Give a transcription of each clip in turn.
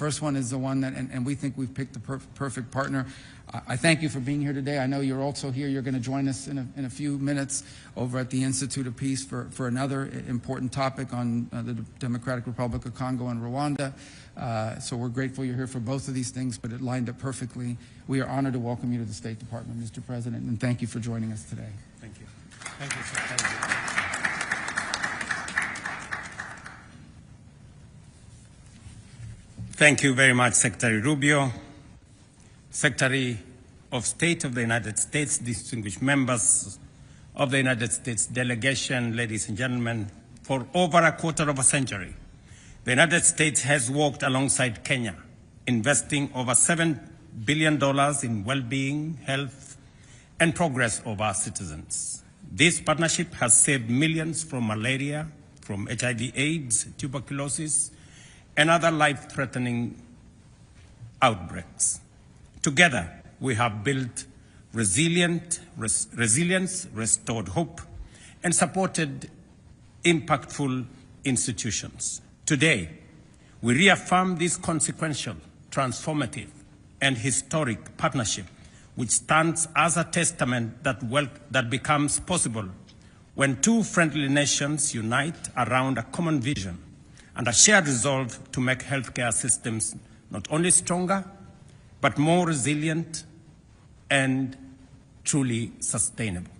first one is the one that, and we think we've picked the perfect partner. I thank you for being here today. I know you're also here. You're going to join us in a few minutes over at the Institute of Peace for another important topic on the Democratic Republic of Congo and Rwanda. So we're grateful you're here for both of these things, but it lined up perfectly. We are honored to welcome you to the State Department, Mr. President, and thank you for joining us today. Thank you. Thank you, sir. Thank you. Thank you very much, Secretary Rubio, Secretary of State of the United States, distinguished members of the United States delegation, ladies and gentlemen. For over a quarter of a century, the United States has worked alongside Kenya, investing over $7 billion in well-being, health, and progress of our citizens. This partnership has saved millions from malaria, from HIV/AIDS, tuberculosis, and other life-threatening outbreaks. Together, we have built resilience, restored hope, and supported impactful institutions. Today, we reaffirm this consequential, transformative, and historic partnership, which stands as a testament that becomes possible when two friendly nations unite around a common vision and a shared resolve to make healthcare systems not only stronger, but more resilient and truly sustainable.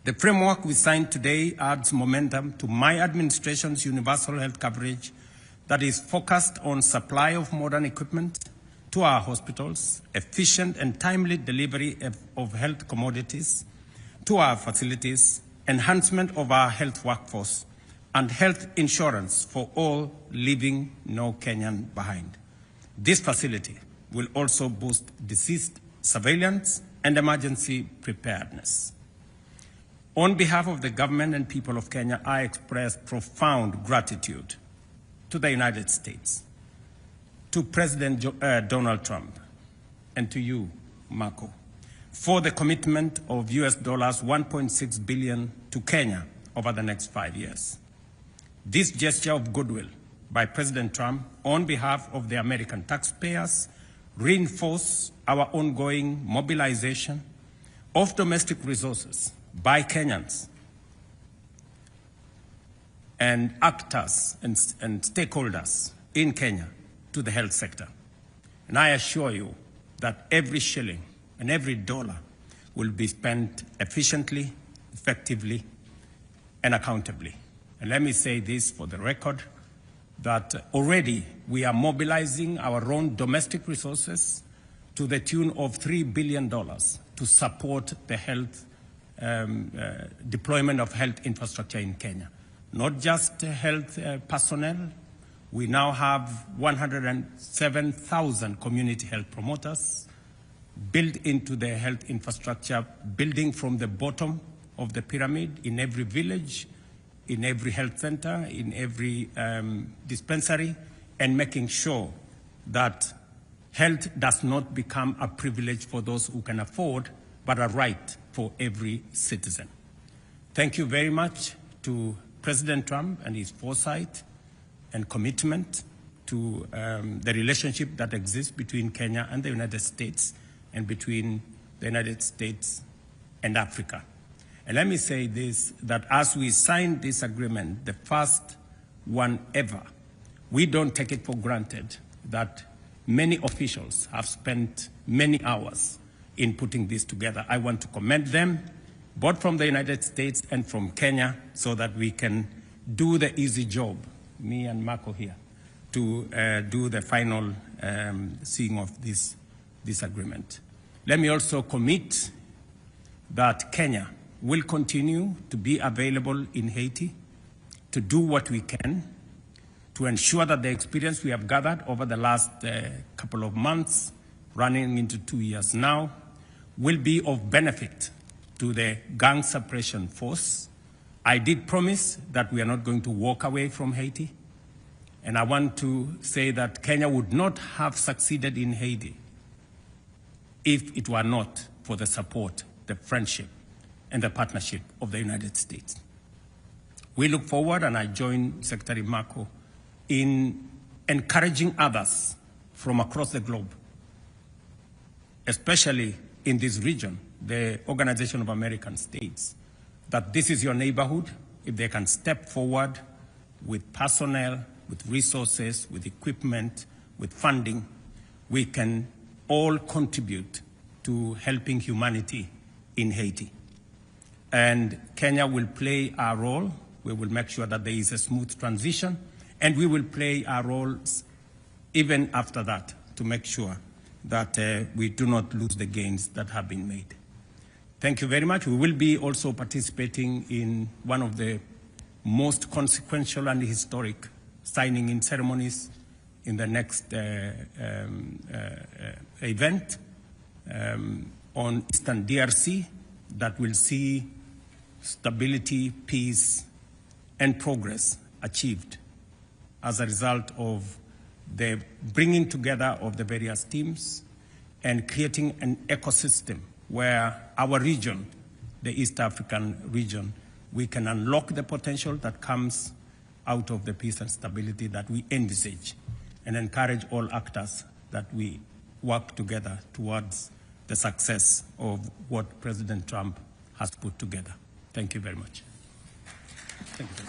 The framework we signed today adds momentum to my administration's universal health coverage that is focused on supply of modern equipment to our hospitals, efficient and timely delivery of health commodities to our facilities, enhancement of our health workforce, and health insurance for all, leaving no Kenyan behind. This facility will also boost disease surveillance and emergency preparedness. On behalf of the government and people of Kenya, I express profound gratitude to the United States, to President Donald Trump, and to you, Marco, for the commitment of US $1.6 billion to Kenya over the next 5 years. This gesture of goodwill by President Trump on behalf of the American taxpayers reinforce our ongoing mobilization of domestic resources by Kenyans and actors and stakeholders in Kenya to the health sector. And I assure you that every shilling and every dollar will be spent efficiently, effectively, and accountably. And let me say this for the record, that already we are mobilizing our own domestic resources to the tune of $3 billion to support the health deployment of health infrastructure in Kenya. Not just health personnel. We now have 107,000 community health promoters built into the health infrastructure, building from the bottom of the pyramid in every village, in every health center, in every dispensary, and making sure that health does not become a privilege for those who can afford, but a right for every citizen. Thank you very much to President Trump and his foresight and commitment to the relationship that exists between Kenya and the United States and between the United States and Africa. And let me say this, that as we signed this agreement, the first one ever, we don't take it for granted that many officials have spent many hours in putting this together. I want to commend them, both from the United States and from Kenya, so that we can do the easy job, me and Marco here, to do the final seeing of this agreement. Let me also commit that Kenya will continue to be available in Haiti to do what we can to ensure that the experience we have gathered over the last couple of months, running into 2 years now, will be of benefit to the gang suppression force. I did promise that we are not going to walk away from Haiti, and I want to say that Kenya would not have succeeded in Haiti if it were not for the support, the friendship, and the partnership of the United States. We look forward, and I join Secretary Marco in encouraging others from across the globe, especially in this region, the Organization of American States, that this is your neighborhood. If they can step forward with personnel, with resources, with equipment, with funding, we can all contribute to helping humanity in Haiti. And Kenya will play our role. We will make sure that there is a smooth transition, and we will play our roles even after that to make sure that we do not lose the gains that have been made. Thank you very much. We will be also participating in one of the most consequential and historic signing in ceremonies in the next event on Eastern DRC that will see stability, peace, and progress achieved as a result of the bringing together of the various teams and creating an ecosystem where our region, the East African region, we can unlock the potential that comes out of the peace and stability that we envisage, and encourage all actors that we work together towards the success of what President Trump has put together. Thank you very much. Thank you.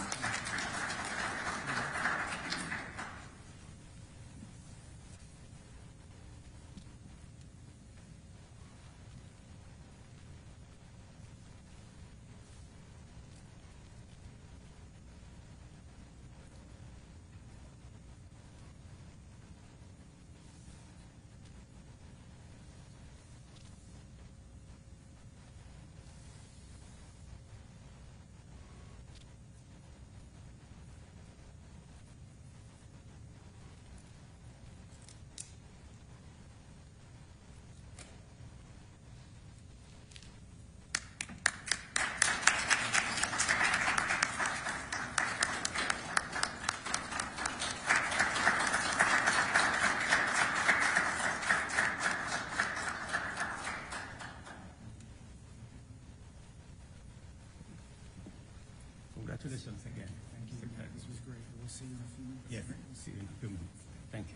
Congratulations again. Thank you. This was great. We'll see you in a few minutes. Yeah, see you in a few minutes. Thank you.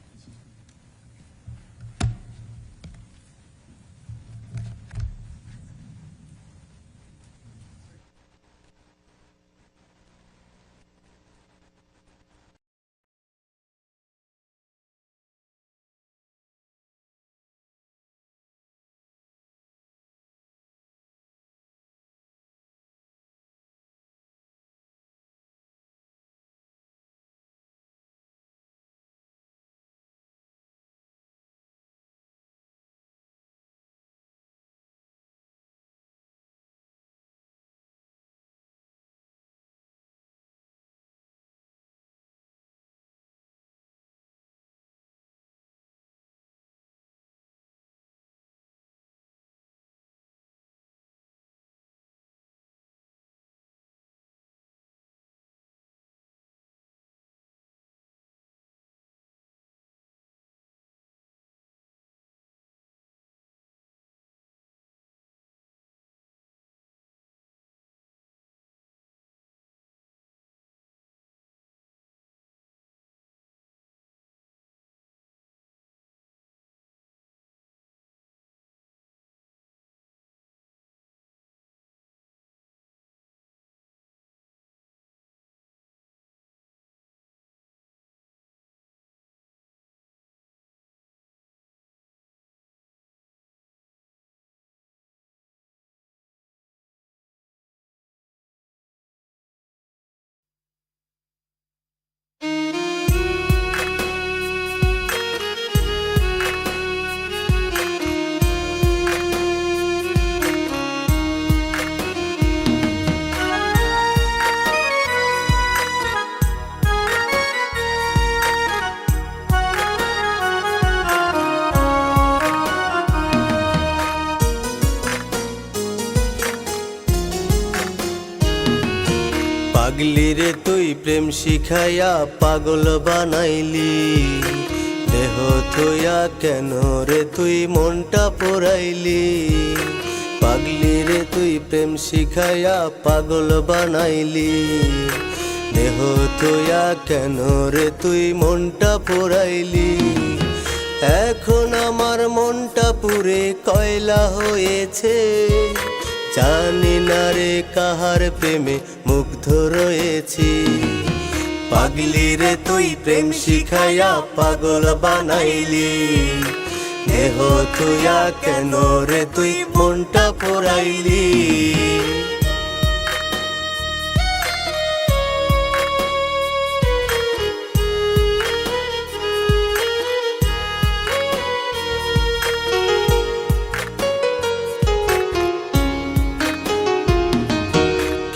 পাগলি রে তুই প্রেম শিখাইয়া পাগল বানাইলি, দেহ থইয়া কেন রে তুই মনটা পোড়াইলি। পাগলি রে তুই প্রেম শিখাইয়া পাগল বানাইলি, দেহ তুইয়া কেন রে তুই মনটা পোড়াইলি এখন আমার মনটা পুরে কয়লা হয়েছে জানি না রে কাহার প্রেমে মুগ্ধ রয়েছি পাগলি রে তুই প্রেম শিখাইয়া পাগল বানাইলি দেহ তুইয়া কেন রে তুই মনটা পোড়াইলি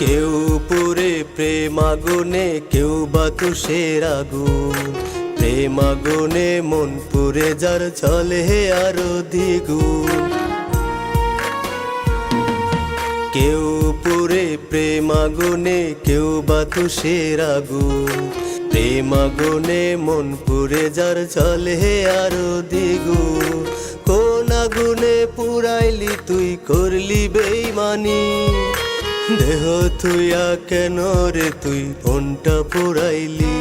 কেউ পুরে প্রেম আগুনে কেউ বা তুষের আগুন প্রেম আগুনে মন পুরে যার চলে আরো দ্বিগুণ কেউ পুরে প্রেম আগুনে কেউ বা তুষের আগুন প্রেম আগুনে মন পুরে যার চলে আরো দ্বিগুণ কোন আগুনে পুরাইলি তুই করলি বেইমানি দেহ তুইয়া কেন রে তুই মনটা পোড়াইলি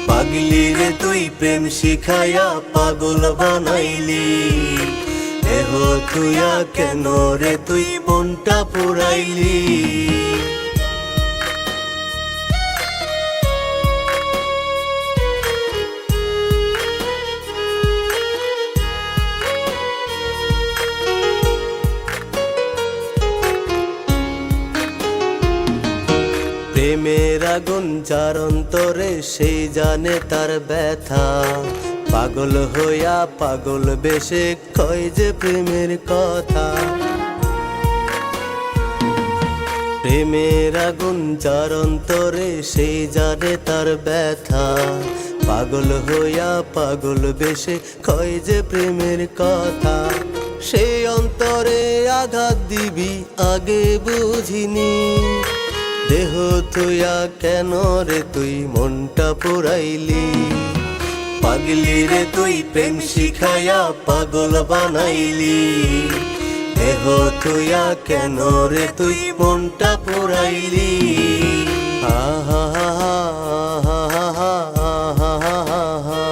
পাগলি রে তুই প্রেম শিখাইয়া পাগল বানাইলি দেহ তুইয়া কেন রে তুই মনটা পোড়াইলি প্রেমের আগুন যার অন্তরে সেই জানে তার ব্যথা পাগল হইয়া পাগল বেশে কয় যে প্রেমের কথা প্রেমের আগুন যার অন্তরে সেই জানে তার ব্যথা পাগল হইয়া পাগল বেশে কয় যে প্রেমের কথা সেই অন্তরে আঘাত দিবি আগে বুঝিনি দেহ তুইয়া কেন রে তুই মনটা পোড়াইলি পাগলি রে তুই প্রেম শিখাইয়া পাগল বানাইলি দেহ তুইয়া কেন রে তুই মনটা পোড়াইলি হা হা হা হা হা হা হা হা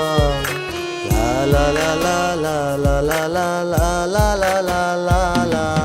লা লা লা লা লা লা লা লা লা লা লা লা